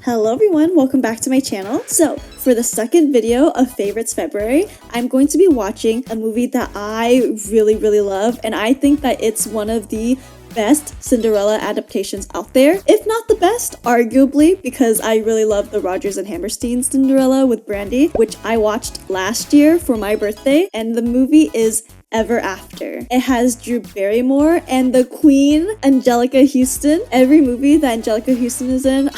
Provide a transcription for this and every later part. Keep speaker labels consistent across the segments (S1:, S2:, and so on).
S1: Hello everyone, welcome back to my channel. So, for the second video of Favorites February, I'm going to be watching a movie that I really love, and I think that it's one of the best Cinderella adaptations out there. If not the best, arguably, because I really love the Rodgers and Hammerstein Cinderella with Brandy, which I watched last year for my birthday, and the movie is Ever After. It has Drew Barrymore and the Queen, Angelica Houston. Every movie that Angelica Houston is in,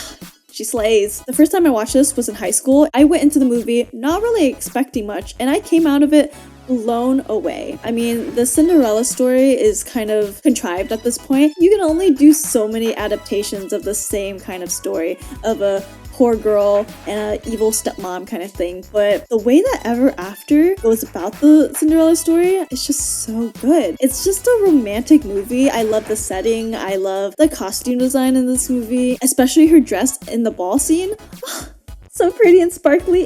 S1: she slays. The first time I watched this was in high school. I went into the movie not really expecting much, and I came out of it blown away. I mean, the Cinderella story is kind of contrived at this point. You can only do so many adaptations of the same kind of story of a poor girl and an evil stepmom kind of thing, but the way that Ever After goes about the Cinderella story is just so good. It's just a romantic movie. I love the setting. I love the costume design in this movie, especially her dress in the ball scene. So pretty and sparkly.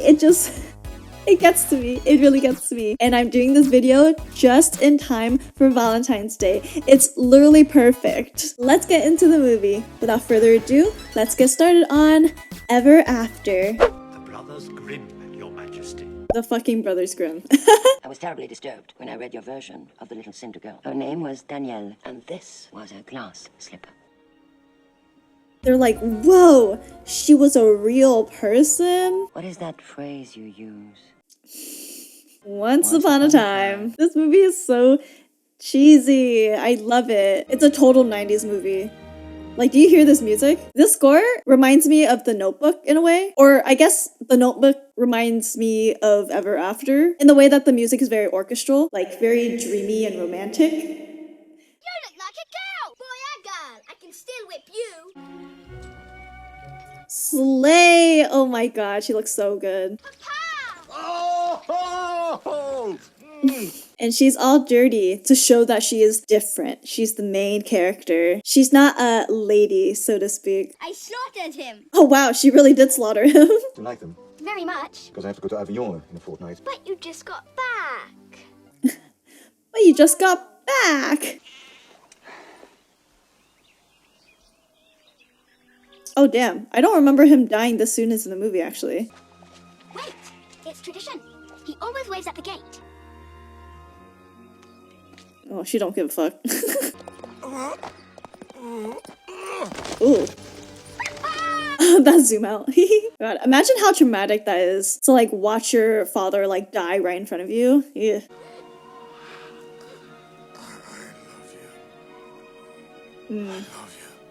S1: It gets to me. It really gets to me. And I'm doing this video just in time for Valentine's Day. It's literally perfect. Let's get into the movie. Without further ado, let's get started on Ever After.
S2: The Brothers Grimm, Your Majesty.
S1: The fucking Brothers Grimm.
S3: I was terribly disturbed when I read your version of the little Cinder girl. Her name was Danielle, and this was her glass slipper.
S1: They're like, whoa, she was a real person?
S3: What is that phrase you use?
S1: Once upon a time. This movie is so cheesy. I love it. It's a total 90s movie. Like, do you hear this music? This score reminds me of The Notebook in a way. Or I guess The Notebook reminds me of Ever After in the way that the music is very orchestral, like very dreamy and romantic.
S4: You look like a girl! Boy or girl, I can still whip you.
S1: Slay! Oh my god, she looks so good. And she's all dirty to show that she is different. She's the main character. She's not a lady, so to speak.
S4: I slaughtered him.
S1: Oh wow, she really did slaughter him.
S5: Do you like them?
S4: Very much.
S5: Because I have to go to Avignon in a fortnight.
S4: But you just got back.
S1: But you just got back. Oh damn, I don't remember him dying this soon as in the movie actually.
S4: Wait, it's tradition. He always waves at the gate.
S1: Oh, she don't give a fuck. Ooh. That zoom out. God, imagine how traumatic that is to like watch your father like die right in front of you. Yeah.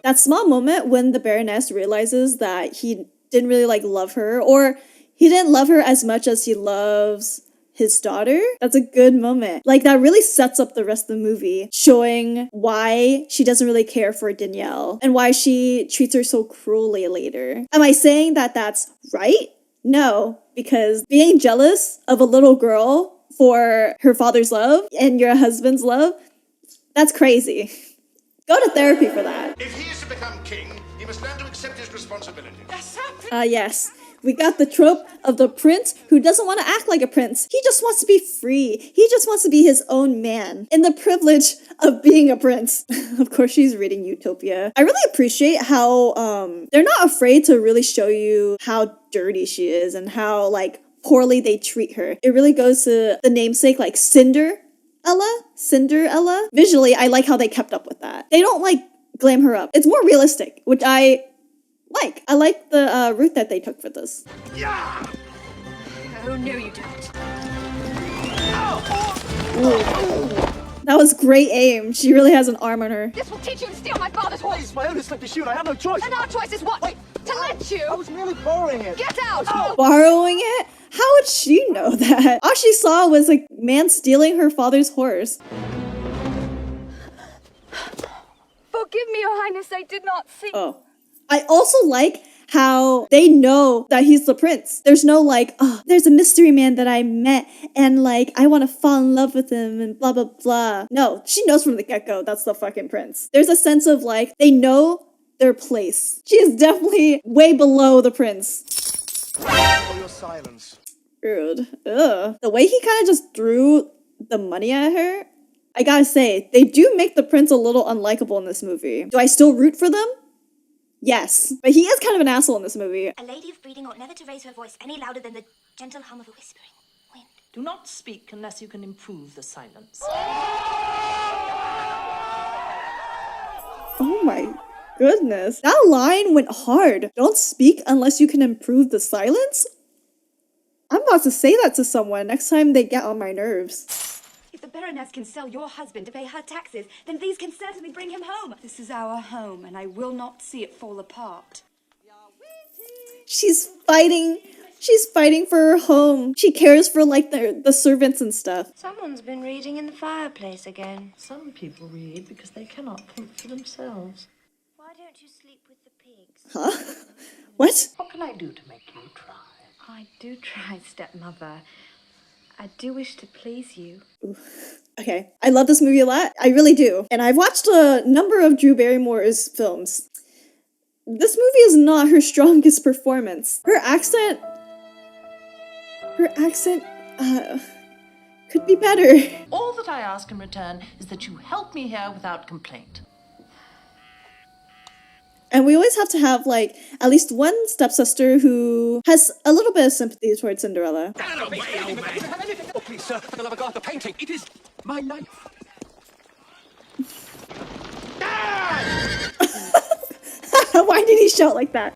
S1: That small moment when the Baroness realizes that he didn't really like love her, or he didn't love her as much as he loves his daughter. That's a good moment. Like, that really sets up the rest of the movie, showing why she doesn't really care for Danielle and why she treats her so cruelly later. Am I saying that that's right? No, because being jealous of a little girl for her father's love and your husband's love, that's crazy. Go to therapy for that.
S2: If he is to become king, he must learn to accept his responsibility.
S1: Yes. We got the trope of the prince who doesn't want to act like a prince. He just wants to be free. He just wants to be his own man. And the privilege of being a prince. Of course, she's reading Utopia. I really appreciate how they're not afraid to really show you how dirty she is and how like poorly they treat her. It really goes to the namesake like Cinderella. Visually, I like how they kept up with that. They don't like glam her up. It's more realistic, which I like. I like the route that they took for this.
S2: Yeah!
S4: Oh, no you don't.
S1: That was great aim. She really has an arm on her.
S6: This will teach you to steal my father's horse.
S5: It's my only slip to shoot. I have no choice.
S6: And our choice is what? To let you.
S5: I was merely borrowing it.
S6: Get out.
S1: Borrowing it? How would she know that? All she saw was a man stealing her father's horse.
S6: Forgive me, Your Highness, I did not see.
S1: Oh. I also like how they know that he's the prince. There's no like, oh, there's a mystery man that I met and like, I want to fall in love with him and blah, blah, blah. No, she knows from the get-go that's the fucking prince. There's a sense of like, they know their place. She is definitely way below the prince.
S5: For your silence.
S1: Rude. Ugh. The way he kind of just threw the money at her, I gotta say, they do make the prince a little unlikable in this movie. Do I still root for them? Yes, but he is kind of an asshole in this movie.
S7: A lady of breeding ought never to raise her voice any louder than the gentle hum of a whispering wind.
S8: Do not speak unless you can improve the silence.
S1: Oh my goodness. That line went hard. Don't speak unless you can improve the silence? I'm about to say that to someone next time they get on my nerves.
S9: If the Baroness can sell your husband to pay her taxes, then these can certainly bring him home. This is our home, and I will not see it fall apart.
S1: She's fighting. She's fighting for her home. She cares for like the servants and stuff.
S3: Someone's been reading in the fireplace again.
S8: Some people read because they cannot think for themselves.
S3: Why don't you sleep with the pigs?
S1: Huh? What?
S8: What can I do to make you try?
S6: I do try, stepmother. I do wish to please you.
S1: Okay, I love this movie a lot. I really do. And I've watched a number of Drew Barrymore's films. This movie is not her strongest performance. Her accent could be better.
S8: All that I ask in return is that you help me here without complaint.
S1: And we always have to have, like, at least one stepsister who has a little bit of sympathy towards Cinderella.
S5: Oh, please, sir, for the love of God, the painting. It is my life.
S1: Why did he shout like that?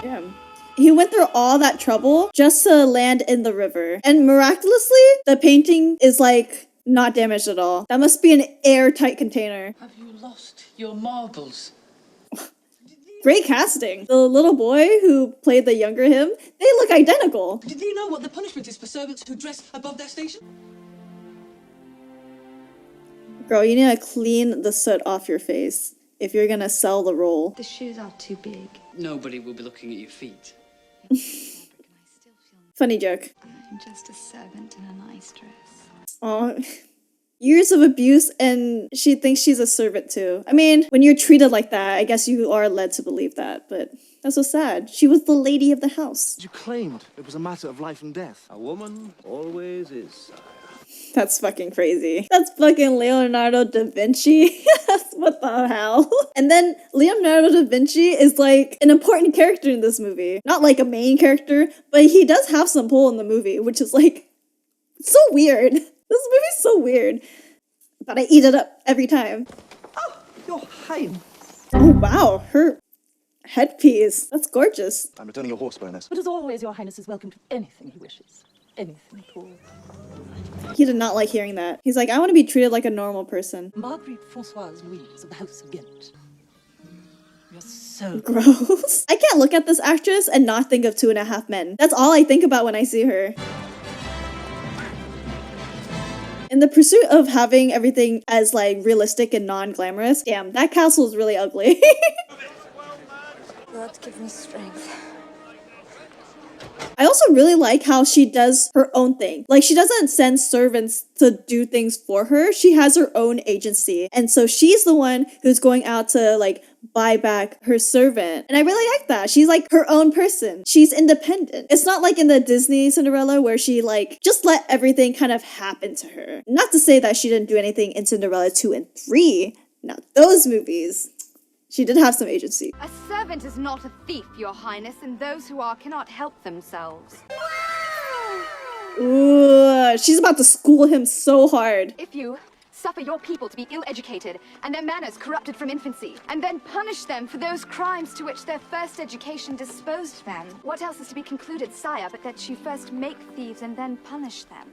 S1: Damn. He went through all that trouble just to land in the river. And miraculously, the painting is, like, not damaged at all. That must be an airtight container.
S8: Have you lost your marbles?
S1: Great casting. The little boy who played the younger him, they look identical.
S10: Did you know what the punishment is for servants who dress above their station?
S1: Girl, you need to clean the soot off your face if you're gonna sell the role.
S6: The shoes are too big.
S10: Nobody will be looking at your feet.
S1: Funny joke.
S6: I'm just a servant in a nice dress.
S1: Aw. Years of abuse and she thinks she's a servant too. I mean, when you're treated like that, I guess you are led to believe that, but that's so sad. She was the lady of the house.
S5: You claimed it was a matter of life and death.
S11: A woman always is.
S1: That's fucking crazy. That's fucking Leonardo da Vinci. What the hell? And then Leonardo da Vinci is like an important character in this movie. Not like a main character, but he does have some pull in the movie, which is like so weird. This movie's so weird. But I eat it up every time.
S10: Oh, your Highness.
S1: Oh wow, her headpiece. That's gorgeous.
S5: I'm returning your horse, Baroness.
S8: But as always, your Highness is welcome to anything he wishes. Anything at all.
S1: He did not like hearing that. He's like, I want to be treated like a normal person.
S10: Marguerite Francoise Louise of the House of Ghent. You're so
S1: Gross. I can't look at this actress and not think of 2.5 Men. That's all I think about when I see her. In the pursuit of having everything as like realistic and non-glamorous, damn, that castle is really ugly.
S6: God, give me strength.
S1: I also really like how she does her own thing. Like, she doesn't send servants to do things for her. She has her own agency. And so she's the one who's going out to, like, buy back her servant. And I really like that. She's, like, her own person. She's independent. It's not like in the Disney Cinderella where she, like, just let everything kind of happen to her. Not to say that she didn't do anything in Cinderella 2 and 3. Not those movies. She did have some agency.
S6: A servant is not a thief, Your Highness, and those who are cannot help themselves.
S1: Ooh, she's about to school him so hard.
S6: If you suffer your people to be ill-educated and their manners corrupted from infancy, and then punish them for those crimes to which their first education disposed them, what else is to be concluded, sire, but that you first make thieves and then punish them?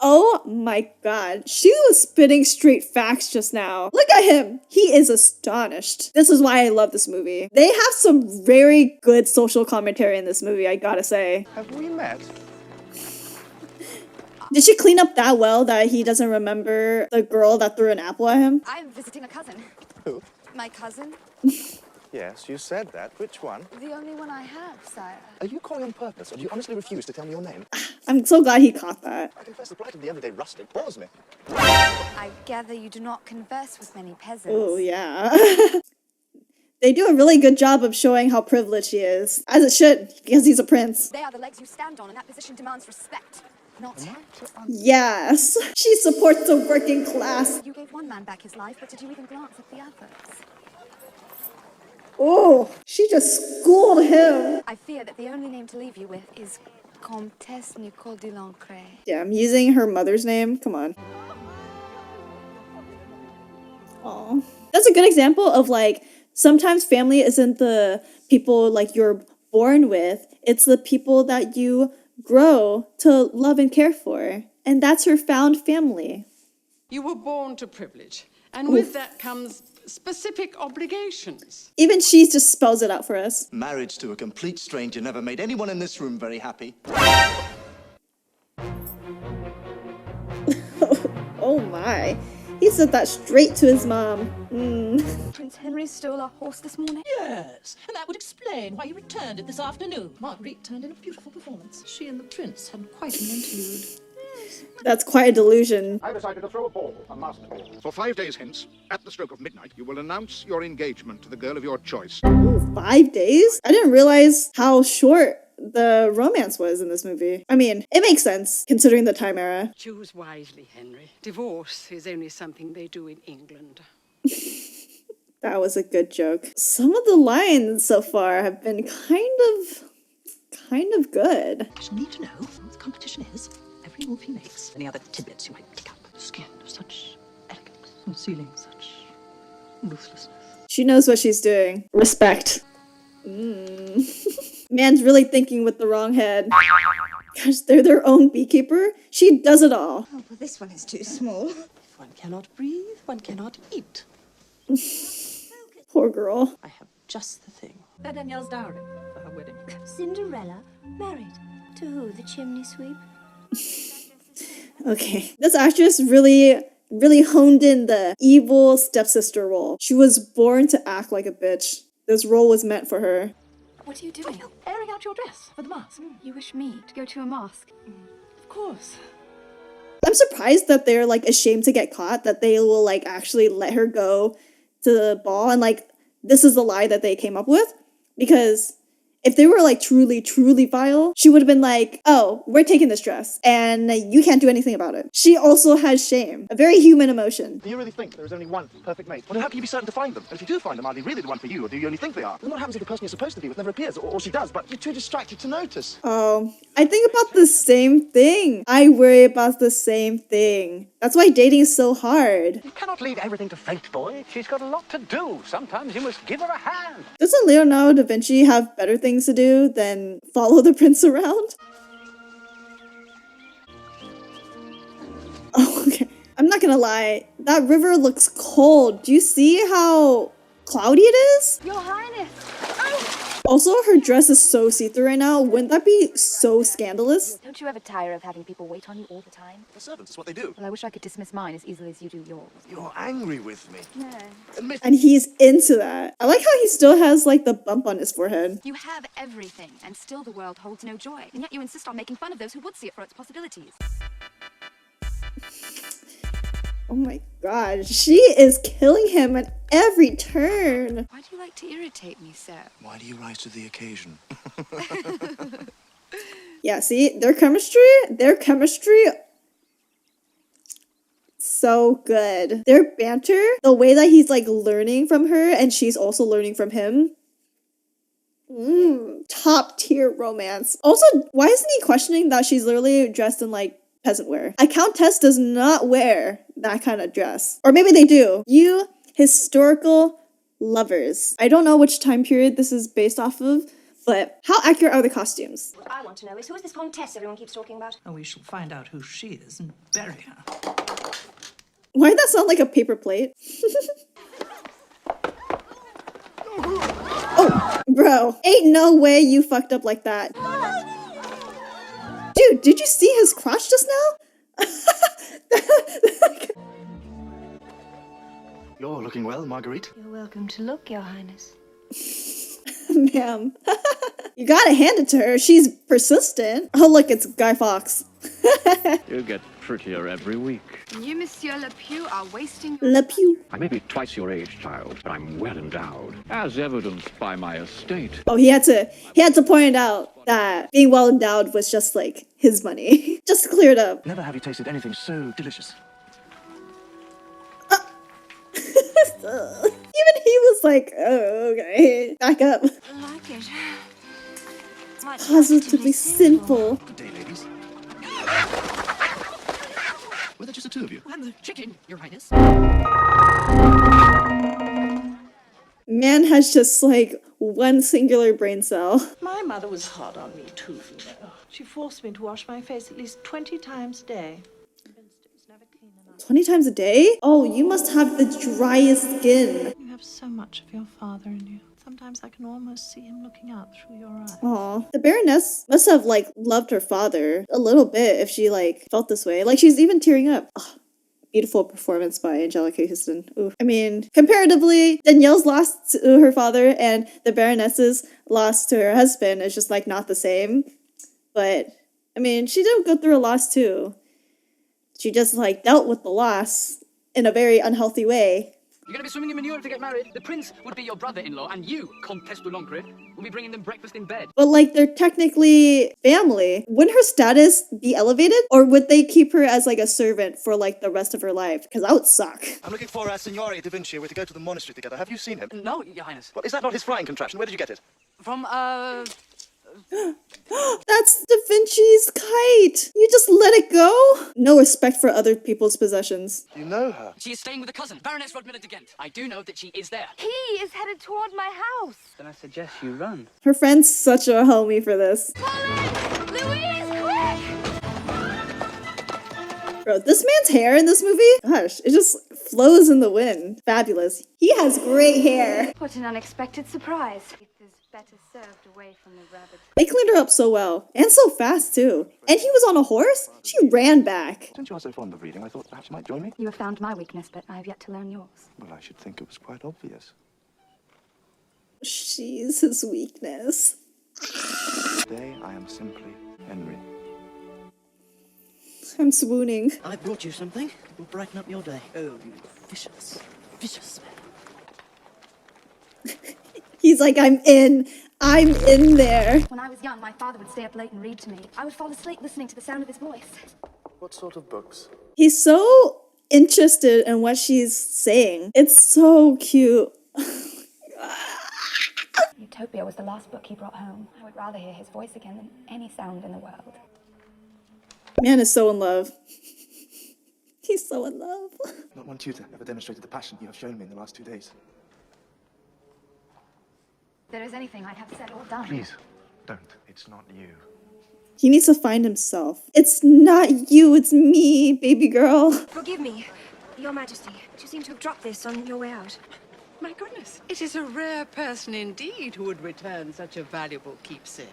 S1: Oh my god, she was spitting straight facts just now. Look at him. He is astonished. This is why I love this movie. They have some very good social commentary in this movie, I gotta say.
S5: Have we met?
S1: Did she clean up that well that he doesn't remember the girl that threw an apple at him?
S6: I'm visiting a cousin.
S5: Who?
S6: My cousin?
S5: Yes, you said that. Which one?
S6: The only one I have, sire.
S5: Are you calling on purpose, or do you honestly refuse to tell me your name?
S1: I'm so glad he caught that.
S5: I confess the plight of the everyday rustic bores me.
S6: I gather you do not converse with many peasants.
S1: Oh, yeah. They do a really good job of showing how privileged he is. As it should, because he's a prince.
S6: They are the legs you stand on, and that position demands respect.
S9: Not
S1: Yes, she supports the working class.
S9: You gave one man back his life, but did you even glance at the others?
S1: Oh, she just schooled him.
S9: I fear that the only name to leave you with is Comtesse Nicole de Lancre.
S1: Yeah, I'm using her mother's name. Come on. Aw. That's a good example of like, sometimes family isn't the people like you're born with. It's the people that you grow to love and care for. And that's her found family.
S10: You were born to privilege, and with that comes specific obligations.
S1: Even she just spells it out for us.
S11: Marriage to a complete stranger never made anyone in this room very happy.
S1: Oh my. He said that straight to his mom.
S9: Prince Henry stole our horse this morning?
S8: Yes, and that would explain why he returned it this afternoon. Marguerite turned in a beautiful performance. She and the prince had quite an interlude.
S1: That's quite a delusion.
S2: I decided to throw a ball, a masked ball. For 5 days hence, at the stroke of midnight, you will announce your engagement to the girl of your choice.
S1: Ooh, 5 days? I didn't realize how short the romance was in this movie. I mean, it makes sense considering the time era.
S10: Choose wisely, Henry. Divorce is only something they do in England.
S1: That was a good joke. Some of the lines so far have been kind of good.
S8: You need to know what the competition is. Every move he makes. Any other tidbits you might pick up. Skin of such elegance, concealing such ruthlessness.
S1: She knows what she's doing. Respect. Man's really thinking with the wrong head. Gosh, they're their own beekeeper. She does it all.
S7: Oh, well, this one is too small.
S8: If one cannot breathe, one cannot eat.
S1: Poor girl.
S8: I have just the thing. They're Danielle's dowry for her wedding.
S7: Cinderella married to who? The chimney sweep?
S1: Okay. This actress really honed in the evil stepsister role. She was born to act like a bitch. This role was meant for her.
S9: What are you doing?
S8: Airing out your dress for the mask.
S9: You wish me to go to a mask?
S8: Of course.
S1: I'm surprised that they're like ashamed to get caught, that they will like actually let her go to the ball, and like this is the lie that they came up with. Because if they were like truly vile, she would have been like, oh, we're taking this dress and you can't do anything about it. She also has shame, a very human emotion.
S12: Do you really think there is only one perfect mate? Well, then how can you be certain to find them? And if you do find them, are they really the one for you, or do you only think they are? Then what happens if the person you're supposed to be with never appears, or she does, but you're too distracted to notice?
S1: Oh, I think about the same thing. I worry about the same thing. That's why dating is so hard.
S5: You cannot leave everything to fate, boy. She's got a lot to do. Sometimes you must give her a hand.
S1: Doesn't Leonardo da Vinci have better things to do than follow the prince around? Oh, okay. I'm not gonna lie. That river looks cold. Do you see how cloudy it is?
S9: Your Highness!
S1: Also, her dress is so see-through right now. Wouldn't that be so scandalous?
S6: Don't you ever tire of having people wait on you all the time?
S11: The servants, it's what they do.
S6: Well, I wish I could dismiss mine as easily as you do yours.
S11: You're angry with me.
S6: No.
S1: And he's into that. I like how he still has like the bump on his forehead.
S6: You have everything, and still the world holds no joy. And yet you insist on making fun of those who would see it for its possibilities.
S1: Oh my god, she is killing him at every turn.
S6: Why do you like to irritate me so?
S11: Why do you rise to the occasion?
S1: Yeah, see, their chemistry, so good. Their banter, the way that he's like learning from her and she's also learning from him. Top tier romance. Also, why isn't he questioning that she's literally dressed in like peasant wear? A countess does not wear that kind of dress. Or maybe they do. You historical lovers. I don't know which time period this is based off of, but how accurate are the costumes?
S7: What I want to know is, who is this Comtesse everyone keeps talking about?
S8: And we shall find out who she is and bury her.
S1: Why did that sound like a paper plate? Oh, bro. Ain't no way you fucked up like that. Dude, did you see his crotch just now?
S11: You're looking well, Marguerite.
S7: You're welcome to look, Your Highness.
S1: Ma'am. You gotta hand it to her. She's persistent. Oh, look, it's Guy Fawkes.
S11: You're good.
S13: prettier every week.
S6: You, Monsieur Le Pew, are wasting
S1: Le Pew.
S13: I may be twice your age, child, but I'm well endowed, as evidenced by my estate.
S1: Oh, he had to point out that being well endowed was just like his money. Just to clear it up.
S12: Never have you tasted anything so delicious.
S1: Even he was like, oh, okay, back up.
S7: I like it.
S1: Positively simple.
S11: Good day, ladies. Were there just the two of you?
S8: I'm the chicken, Your Highness.
S1: Man has just like one singular brain cell.
S14: My mother was hard on me too, you know. She forced me to wash my face at least 20 times a day.
S1: 20 times a day? Oh, you must have the driest skin.
S14: You have so much of your father in you. Sometimes I can almost see him looking out through your eyes.
S1: Aw. The Baroness must have like loved her father a little bit if she like felt this way. Like she's even tearing up. Oh, beautiful performance by Angelica Houston. Ooh. I mean, comparatively, Danielle's loss to her father and the Baroness's loss to her husband is just like not the same. But I mean, she did go through a loss too. She just like dealt with the loss in a very unhealthy way.
S5: You're going to be swimming in manure if they get married. The prince would be your brother-in-law, and you, Comtesse de Lancre, will be bringing them breakfast in bed.
S1: But like they're technically family. Wouldn't her status be elevated? Or would they keep her as like a servant for like the rest of her life? Because that would suck.
S12: I'm looking for Signore Da Vinci. We're to go to the monastery together. Have you seen him?
S5: No, Your Highness.
S12: What, is that not his flying contraption? Where did you get it?
S5: From,
S1: That's Da Vinci's kite! You just let it go? No respect for other people's possessions.
S12: You know her?
S5: She is staying with a cousin, Baroness Rodmiller de Ghent. I do know that she is there.
S6: He is headed toward my house.
S5: Then I suggest you run.
S1: Her friend's such a homie for this.
S6: Louise, quick!
S1: Bro, this man's hair in this movie, gosh, it just flows in the wind. Fabulous. He has great hair.
S6: What an unexpected surprise. It is better served away from the rabbit.
S1: They cleaned her up so well. And so fast, too. And he was on a horse? She ran back.
S12: Since you are so fond of reading, I thought perhaps you might join me.
S6: You have found my weakness, but I have yet to learn yours.
S12: Well, I should think it was quite obvious.
S1: She's his weakness.
S12: Today, I am simply Henry.
S1: I'm swooning.
S8: I brought you something. It will brighten up your day. Oh, you vicious, vicious man.
S1: He's like, I'm in there.
S6: When I was young, my father would stay up late and read to me. I would fall asleep listening to the sound of his voice.
S12: What sort of books?
S1: He's so interested in what she's saying. It's so cute.
S6: Utopia was the last book he brought home. I would rather hear his voice again than any sound in the world.
S1: Man is so in love. He's so in love.
S12: Not one tutor ever demonstrated the passion you have shown me in the last 2 days.
S6: If there is anything I'd have said or done.
S12: Please, don't. It's not you.
S1: He needs to find himself. It's not you, it's me, baby girl.
S7: Forgive me, Your Majesty. You seem to have dropped this on your way out.
S10: My goodness, it is a rare person indeed who would return such a valuable keepsake.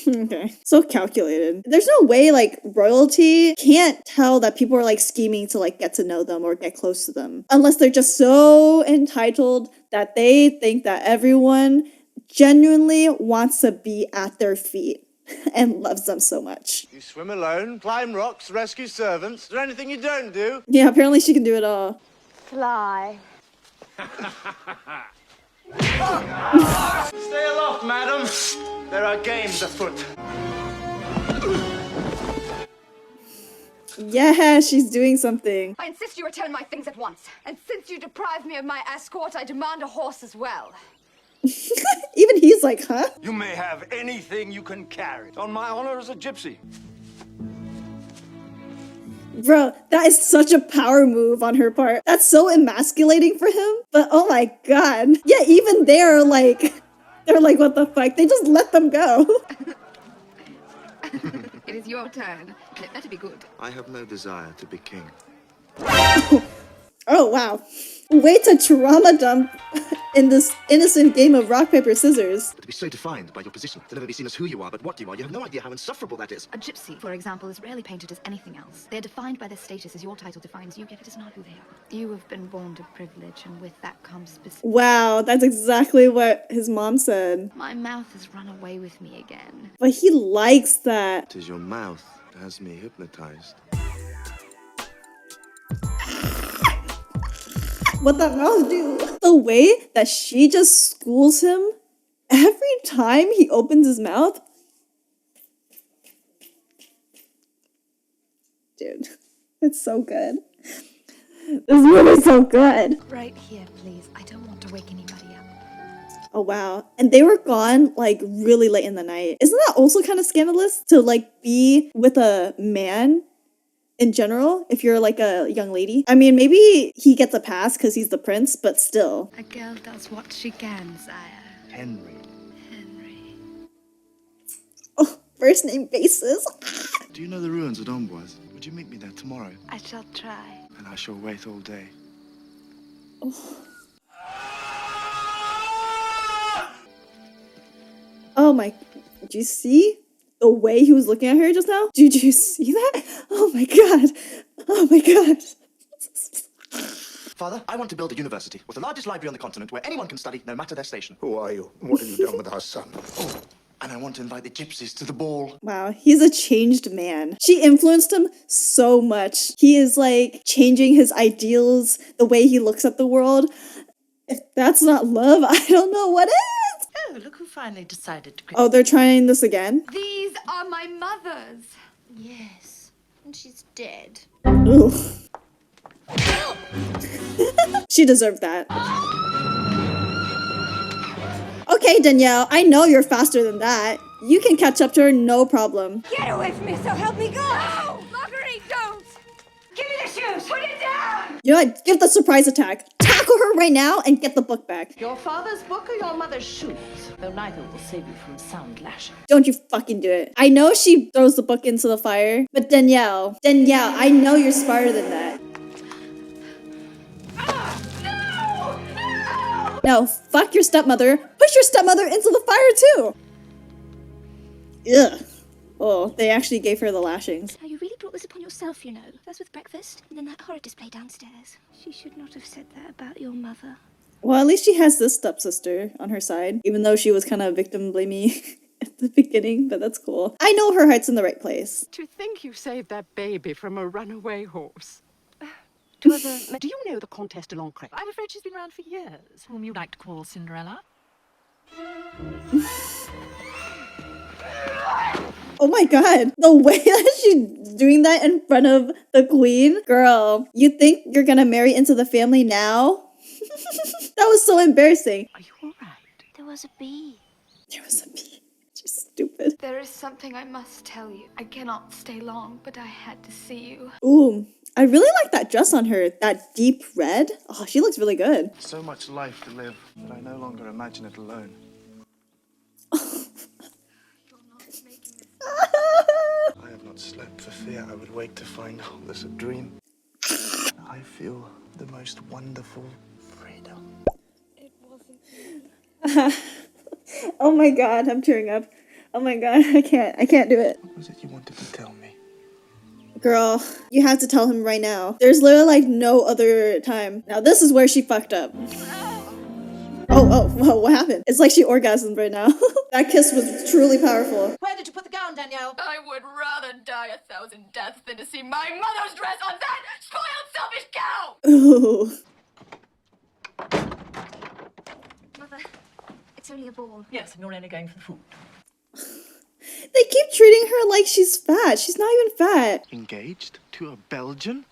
S1: Okay. So calculated. There's no way like royalty can't tell that people are like scheming to like get to know them or get close to them. Unless they're just so entitled that they think that everyone genuinely wants to be at their feet and loves them so much.
S12: You swim alone, climb rocks, rescue servants. Is there anything you don't do?
S1: Yeah, apparently she can do it all.
S6: Fly.
S12: Stay aloft, madam. There are games afoot.
S1: Yeah, she's doing something.
S6: I insist you return my things at once. And since you deprived me of my escort, I demand a horse as well.
S1: Even he's like, huh?
S15: You may have anything you can carry. On my honor as a gypsy.
S1: Bro, that is such a power move on her part. That's so emasculating for him. But oh my god. Yeah, even they're like, what the fuck? They just let them go.
S6: It is your turn. And it better be good.
S11: I have no desire to be king.
S1: Oh, wow. Way to trauma dump in this innocent game of rock, paper, scissors.
S11: But to be so defined by your position, to never be seen as who you are, but what you are, you have no idea how insufferable that is.
S6: A gypsy, for example, is rarely painted as anything else. They're defined by their status as your title defines you, yet it is not who they are. You have been born to privilege, and with that comes specific...
S1: Wow, that's exactly what his mom said.
S6: My mouth has run away with me again.
S1: But he likes that.
S11: It is your mouth that has me hypnotized.
S1: what that mouth do. The way that she just schools him every time he opens his mouth. Dude, it's so good. This movie's so good.
S6: Right here, please. I don't want to wake anybody up.
S1: Oh wow. And they were gone like really late in the night. Isn't that also kind of scandalous to like be with a man in general if you're like a young lady? I mean, maybe he gets a pass because he's the prince, but still.
S6: A girl does what she can, sire.
S12: Henry.
S1: Oh, first name basis.
S12: Do you know the ruins at Amboise? Would you meet me there tomorrow?
S6: I shall try.
S12: And I shall wait all day.
S1: Oh my, did you see the way he was looking at her just now? Did you see that? Oh my god. Oh my god.
S11: Father, I want to build a university with the largest library on the continent where anyone can study no matter their station.
S2: Who are you? What have you done with our son?
S11: Oh, and I want to invite the gypsies to the ball.
S1: Wow, he's a changed man. She influenced him so much. He is like changing his ideals, the way he looks at the world. If that's not love, I don't know what is.
S14: Oh, look who finally decided to...
S1: Oh, they're trying this again?
S6: These are my mother's.
S7: Yes, and she's dead.
S1: Ooh. She deserved that. Okay, Danielle, I know you're faster than that. You can catch up to her, no problem.
S9: Get away from me, so help me God!
S6: No! Marguerite, don't!
S9: Give me the shoes! Put it down!
S1: You know what? Give the surprise attack. Tackle her right now and get the book back.
S14: Your father's book or your mother's shoes? Though neither will save you from sound lashing.
S1: Don't you fucking do it. I know she throws the book into the fire, but Danielle, I know you're smarter than that. No, fuck your stepmother. Push your stepmother into the fire too. Ugh. Oh, they actually gave her the lashings.
S7: Now, you really brought this upon yourself, you know. First with breakfast, and then that horrid display downstairs. She should not have said that about your mother.
S1: Well, at least she has this stepsister on her side, even though she was kind of victim blamey at the beginning, but that's cool. I know her heart's in the right place.
S10: To think you saved that baby from a runaway horse.
S8: Do you know the Comtesse de Lancret?
S10: I'm afraid she's been around for years.
S8: Whom you like to call Cinderella?
S1: Oh my god, the way that she's doing that in front of the queen. Girl, you think you're gonna marry into the family now? That was so embarrassing.
S8: Are you all right?
S7: There was a bee.
S1: There was a bee. She's stupid.
S6: There is something I must tell you. I cannot stay long, but I had to see you.
S1: Ooh, I really like that dress on her. That deep red. Oh, she looks really good.
S12: So much life to live, but I no longer imagine it alone. I have not slept for fear I would wake to find all this a dream. I feel the most wonderful freedom.
S6: It wasn't.
S1: Oh my god, I'm tearing up. Oh my god, I can't do it.
S12: What was it you wanted to tell me?
S1: Girl, you have to tell him right now. There's literally like no other time. Now this is where she fucked up. Oh, what happened? It's like she orgasmed right now. That kiss was truly powerful.
S14: Where did you put the gown, Danielle?
S6: I would rather die 1,000 deaths than to see my mother's dress on that spoiled, selfish cow!
S7: Mother, it's only a ball.
S8: Yes, and you're only going for the food.
S1: They keep treating her like she's fat. She's not even fat.
S12: Engaged to a Belgian?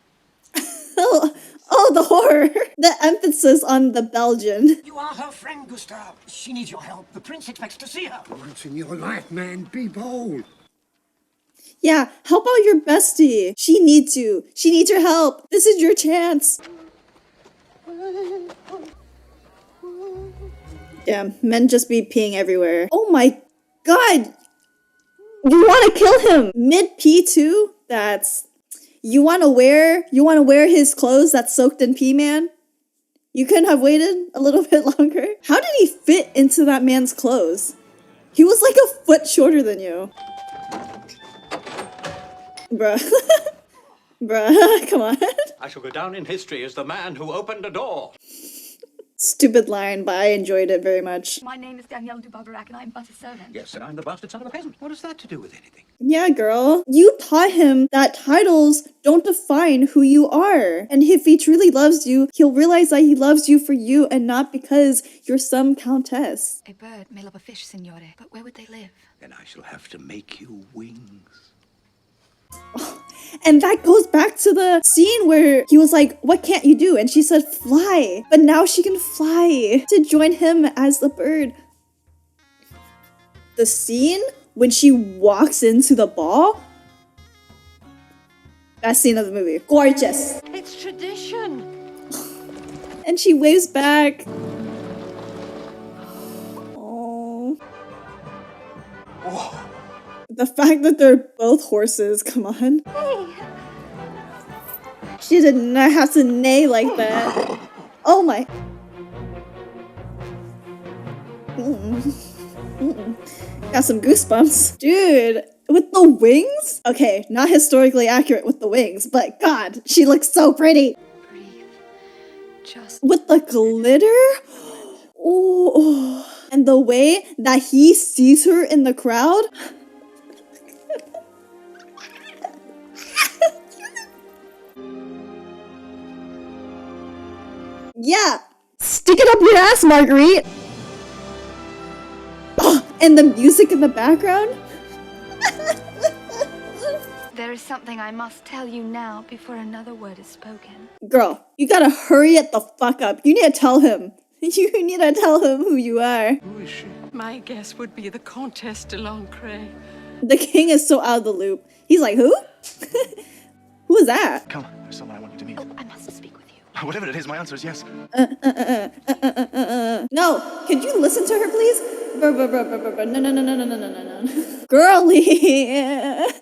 S1: Oh, the horror. The emphasis on the Belgian.
S15: You are her friend, Gustave. She needs your help. The prince expects to see her.
S2: Once in your life, man, be bold.
S1: Yeah, help out your bestie. She needs you. She needs your help. This is your chance. Yeah, men just be peeing everywhere. Oh my god. You want to kill him mid-pee too? That's... You want to wear his clothes that's soaked in pee, man? You couldn't have waited a little bit longer? How did he fit into that man's clothes? He was like a foot shorter than you. Bruh. Bruh, come on.
S13: I shall go down in history as the man who opened a door.
S1: stupid line, but I enjoyed it very much.
S9: My name is Danielle du Barbarac, and I'm but a servant.
S15: Yes, and I'm the bastard son of a peasant. What has that to do with anything?
S1: Yeah, girl. You taught him that titles don't define who you are. And if he truly loves you, he'll realize that he loves you for you and not because you're some countess.
S6: A bird may love a fish, signore, but where would they live?
S15: Then I shall have to make you wings.
S1: And that goes back to the scene where he was like, what can't you do? And she said, fly. But now she can fly to join him as the bird. The scene when she walks into the ball, best scene of the movie. Gorgeous.
S14: It's tradition.
S1: And she waves back. Oh. The fact that they're both horses, come on.
S7: Hey.
S1: She did not have to neigh like that. Oh my. Got some goosebumps. Dude, with the wings? Okay, not historically accurate with the wings, but God, she looks so pretty.
S6: Breathe. Just
S1: With the glitter? Oh, and the way that he sees her in the crowd? Yeah, stick it up your ass, Marguerite. Oh, and the music in the background?
S6: there is something I must tell you now before another word is spoken.
S1: Girl, you gotta hurry it the fuck up. You need to tell him. You need to tell him who you are.
S10: Who is she? My guess would be the Comtesse de Lancret.
S1: The king is so out of the loop. He's like, who? Who is that?
S12: Come, there's someone I want you to meet.
S6: Oh, I must speak with you.
S12: Whatever it is, my answer is yes.
S1: No, could you listen to her, please? No. Girlie,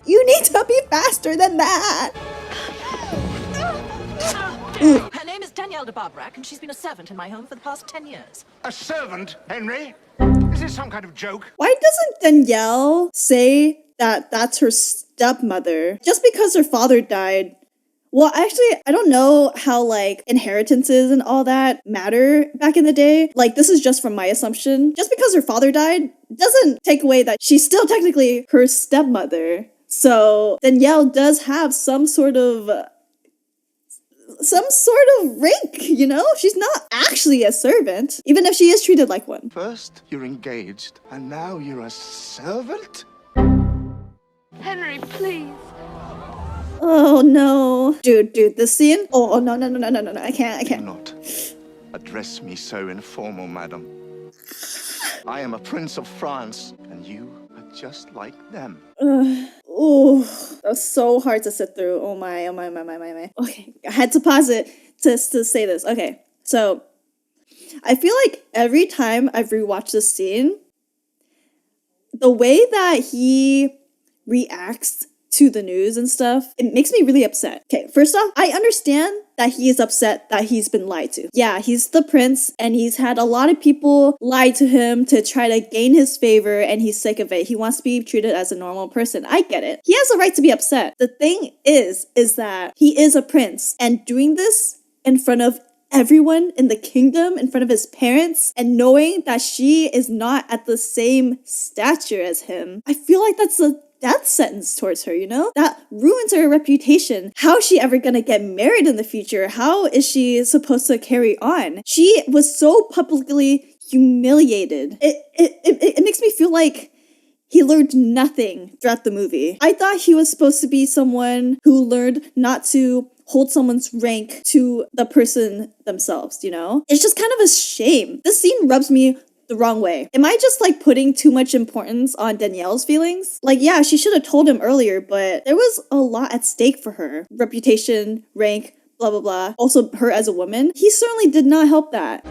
S1: you need to be faster than that.
S14: Her name is Danielle de Barbarac, and she's been a servant in my home for the past 10 years.
S2: A servant, Henry? Is this some kind of joke?
S1: Why doesn't Danielle say that that's her stepmother? Just because her father died. Well, actually, I don't know how, like, inheritances and all that matter back in the day. Like, this is just from my assumption. Just because her father died doesn't take away that she's still technically her stepmother. So, Danielle does have some sort of rank, you know? She's not actually a servant, even if she is treated like one.
S12: First, you're engaged, and now you're a servant?
S6: Henry, please.
S1: Oh no. Dude, this scene? Oh no, I can't.
S12: Do not address me so informal, madam. I am a prince of France, and you are just like them.
S1: Oh, that's so hard to sit through. Oh my. Okay, I had to pause it to say this. Okay, so I feel like every time I've rewatched this scene, the way that he reacts to the news and stuff, it makes me really upset. Okay, first off, I understand that he is upset that he's been lied to. Yeah, he's the prince and he's had a lot of people lie to him to try to gain his favor and he's sick of it. He wants to be treated as a normal person. I get it. He has a right to be upset. The thing is that he is a prince and doing this in front of everyone in the kingdom, in front of his parents, and knowing that she is not at the same stature as him, I feel like that's a death sentence towards her, you know? That ruins her reputation. How is she ever gonna get married in the future? How is she supposed to carry on? She was so publicly humiliated. It makes me feel like he learned nothing throughout the movie. I thought he was supposed to be someone who learned not to hold someone's rank to the person themselves, you know? It's just kind of a shame. This scene rubs me the wrong way. Am I just like putting too much importance on Danielle's feelings? Like, yeah, she should have told him earlier, but there was a lot at stake for her. Reputation, rank, blah, blah, blah. Also, her as a woman. He certainly did not help that.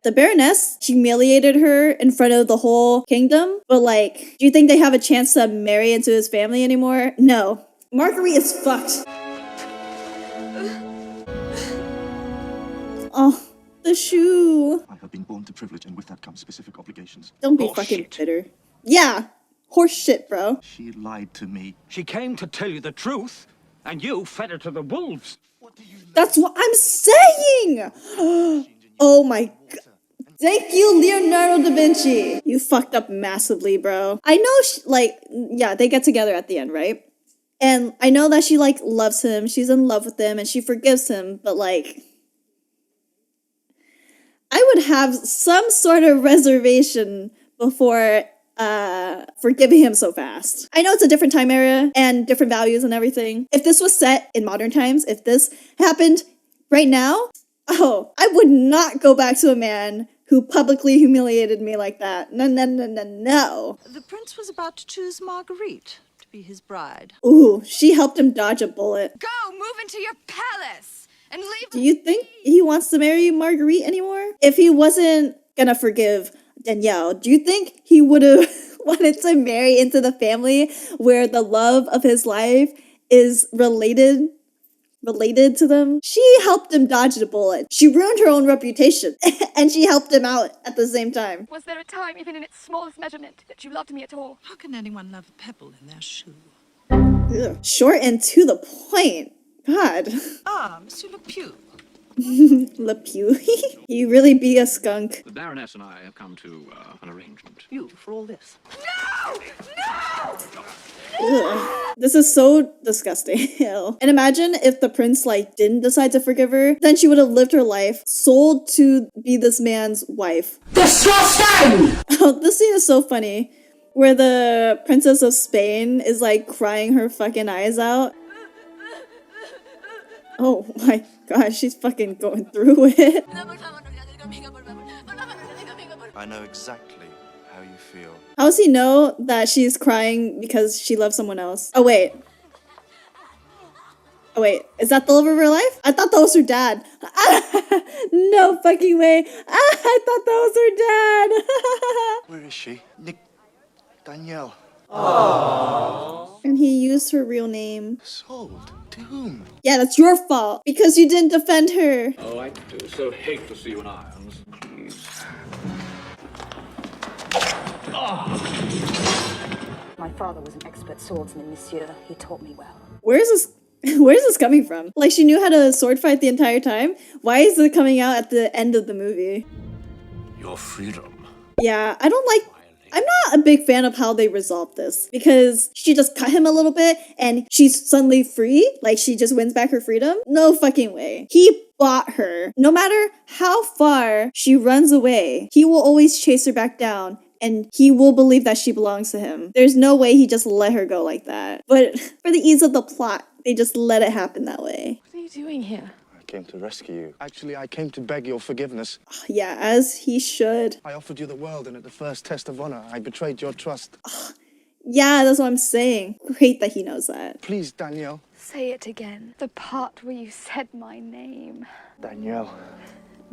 S1: The Baroness humiliated her in front of the whole kingdom, but like, do you think they have a chance to marry into his family anymore? No. Marguerite is fucked. Oh, the shoe.
S12: I have been born to privilege, and with that comes specific obligations.
S1: Don't be fucking bitter. Yeah, horse shit, bro.
S12: She lied to me.
S15: She came to tell you the truth, and you fed her to the wolves.
S12: What
S1: That's what I'm saying! Oh my god. Thank you, Leonardo da Vinci! You fucked up massively, bro. I know, yeah, they get together at the end, right? And I know that she, loves him, she's in love with him, and she forgives him, but, I would have some sort of reservation before forgiving him so fast. I know it's a different time era and different values and everything. If this was set in modern times, if this happened right now, oh, I would not go back to a man who publicly humiliated me like that. No, no, no, no, no.
S8: The prince was about to choose Marguerite to be his bride.
S1: Ooh, she helped him dodge a bullet.
S6: Go, move into your palace and leave.
S1: Do you think he wants to marry Marguerite anymore? If he wasn't gonna forgive Danielle, do you think he would have wanted to marry into the family where the love of his life is related to them? She helped him dodge the bullet. She ruined her own reputation and she helped him out at the same time.
S6: Was there a time, even in its smallest measurement, that you loved me at all?
S8: How can anyone love a pebble in their shoe?
S1: Ugh. Short and to the point. God.
S8: Ah, Monsieur Le Pew.
S1: Le Pew. You really be a skunk.
S13: The Baroness and I have come to an arrangement.
S8: You for all this.
S6: No! No!
S1: Ugh. This is so disgusting. Ew. And imagine if the prince didn't decide to forgive her, then she would have lived her life, sold to be this man's wife. Disgusting! Oh, this scene is so funny, where the Princess of Spain is crying her fucking eyes out. Oh my gosh, she's fucking going through it.
S16: I know exactly how you feel.
S1: How does he know that she's crying because she loves someone else? Oh wait. Oh wait, is that the love of her life? I thought that was her dad. No fucking way. I thought that was her dad.
S16: Where is she? Danielle.
S1: Aww. And he used her real name.
S16: Sold? To whom?
S1: Yeah, that's your fault. Because you didn't defend her.
S13: Oh, I do so hate to see you in irons. Please.
S17: My father was an expert swordsman, monsieur. He taught me well.
S1: Where's this coming from? She knew how to sword fight the entire time? Why is it coming out at the end of the movie?
S15: Your freedom.
S1: Yeah, I'm not a big fan of how they resolved this, because she just cut him a little bit and she's suddenly free, she just wins back her freedom. No fucking way. He bought her. No matter how far she runs away, he will always chase her back down and he will believe that she belongs to him. There's no way he just let her go like that. But for the ease of the plot, they just let it happen that way.
S6: What are you doing here?
S12: I came to rescue you. Actually, I came to beg your forgiveness.
S1: Yeah, as he should.
S12: I offered you the world, and at the first test of honor, I betrayed your trust.
S1: Yeah, that's what I'm saying. Great that he knows that.
S12: Please, Danielle.
S6: Say it again. The part where you said my name.
S12: Danielle.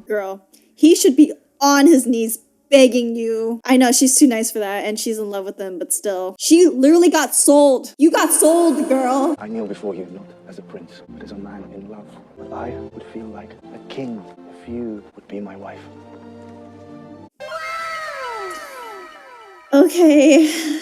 S1: Girl, he should be on his knees begging you. I know, she's too nice for that, and she's in love with him, but still. She literally got sold. You got sold, girl.
S12: I kneel before you, not as a prince, but as a man in love. But I would feel like a king if you would be my wife.
S1: Okay.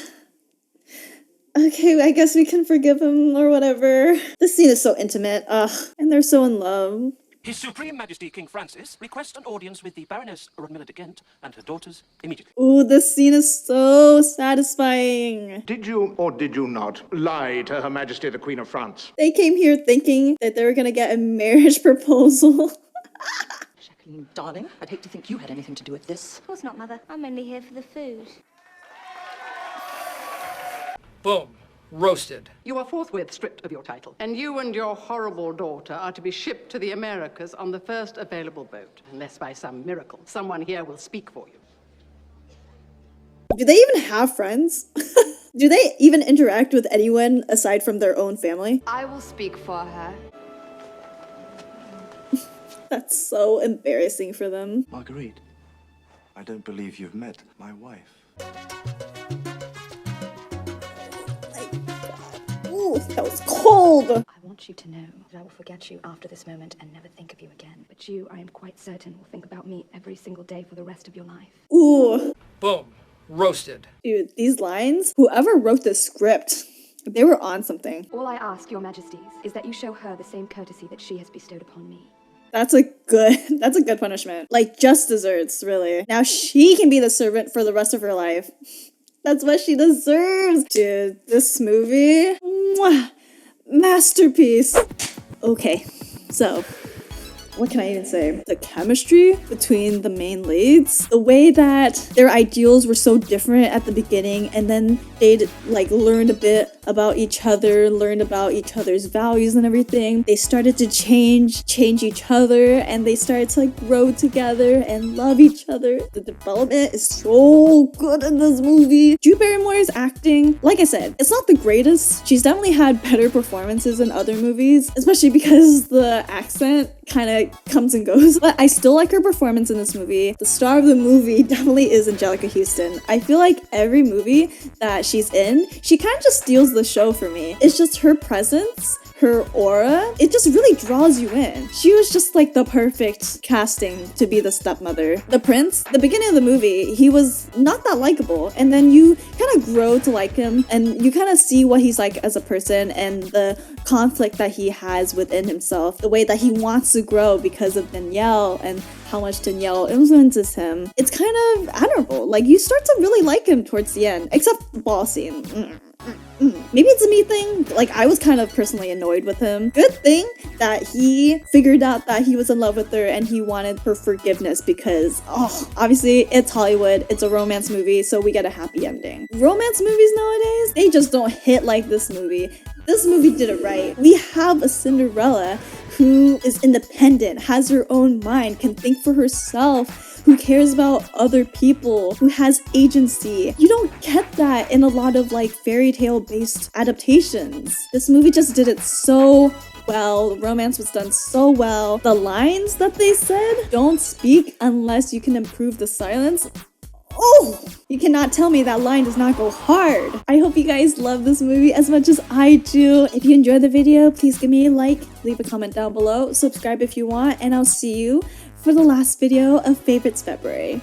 S1: Okay, I guess we can forgive him or whatever. This scene is so intimate. Ugh, and they're so in love.
S18: His Supreme Majesty King Francis requests an audience with the Baroness de Ghent and her daughters immediately.
S1: Ooh, this scene is so satisfying.
S2: Did you or did you not lie to Her Majesty the Queen of France?
S1: They came here thinking that they were gonna get a marriage proposal.
S8: Jacqueline, darling, I'd hate to think you had anything to do with this.
S7: Of course not, Mother. I'm only here for the food.
S5: Boom. Roasted.
S10: You are forthwith stripped of your title, and you and your horrible daughter are to be shipped to the Americas on the first available boat, unless by some miracle someone here will speak for you.
S1: Do they even have friends? Do they even interact with anyone aside from their own family?
S6: I will speak for her.
S1: That's so embarrassing for them.
S16: Marguerite, I don't believe you've met my wife.
S1: Ooh, that was cold.
S17: I want you to know that I will forget you after this moment and never think of you again. But you, I am quite certain, will think about me every single day for the rest of your life.
S1: Ooh.
S5: Boom. Roasted.
S1: Dude, these lines, whoever wrote this script, They were on something.
S17: All I ask, your majesties, is that you show her the same courtesy that she has bestowed upon me.
S1: That's a good punishment. Like, just desserts, really. Now she can be the servant for the rest of her life. That's what she deserves. Dude, this movie, mwah, masterpiece. Okay, so what can I even say? The chemistry between the main leads, the way that their ideals were so different at the beginning, and then they'd like learned a bit about each other, learned about each other's values and everything. They started to change each other, and they started to like grow together and love each other. The development is so good in this movie. Drew Barrymore's acting, like I said, it's not the greatest. She's definitely had better performances in other movies, especially because the accent kind of comes and goes, but I still like her performance in this movie. The star of the movie definitely is Anjelica Huston. I feel like every movie that she's in, she kind of just steals the show for me. It's just her presence, her aura, it just really draws you in. She was just like the perfect casting to be the stepmother. The prince, the beginning of the movie, he was not that likable, and then you kind of grow to like him, and you kind of see what he's like as a person and the conflict that he has within himself, the way that he wants to grow because of Danielle and how much Danielle influences him. It's kind of admirable. Like, you start to really like him towards the end, except the ball scene. Maybe it's a me thing. Like, I was kind of personally annoyed with him. Good thing that he figured out that he was in love with her and he wanted her forgiveness because, obviously it's Hollywood, it's a romance movie, so we get a happy ending. Romance movies nowadays, they just don't hit like this movie. This movie did it right. We have a Cinderella who is independent, has her own mind, can think for herself, who cares about other people, who has agency. You don't get that in a lot of like fairy tale based adaptations. This movie just did it so well. The romance was done so well. The lines that they said, don't speak unless you can improve the silence. Oh, you cannot tell me that line does not go hard. I hope you guys love this movie as much as I do. If you enjoyed the video, please give me a like, leave a comment down below, subscribe if you want, and I'll see you for the last video of Favorites February.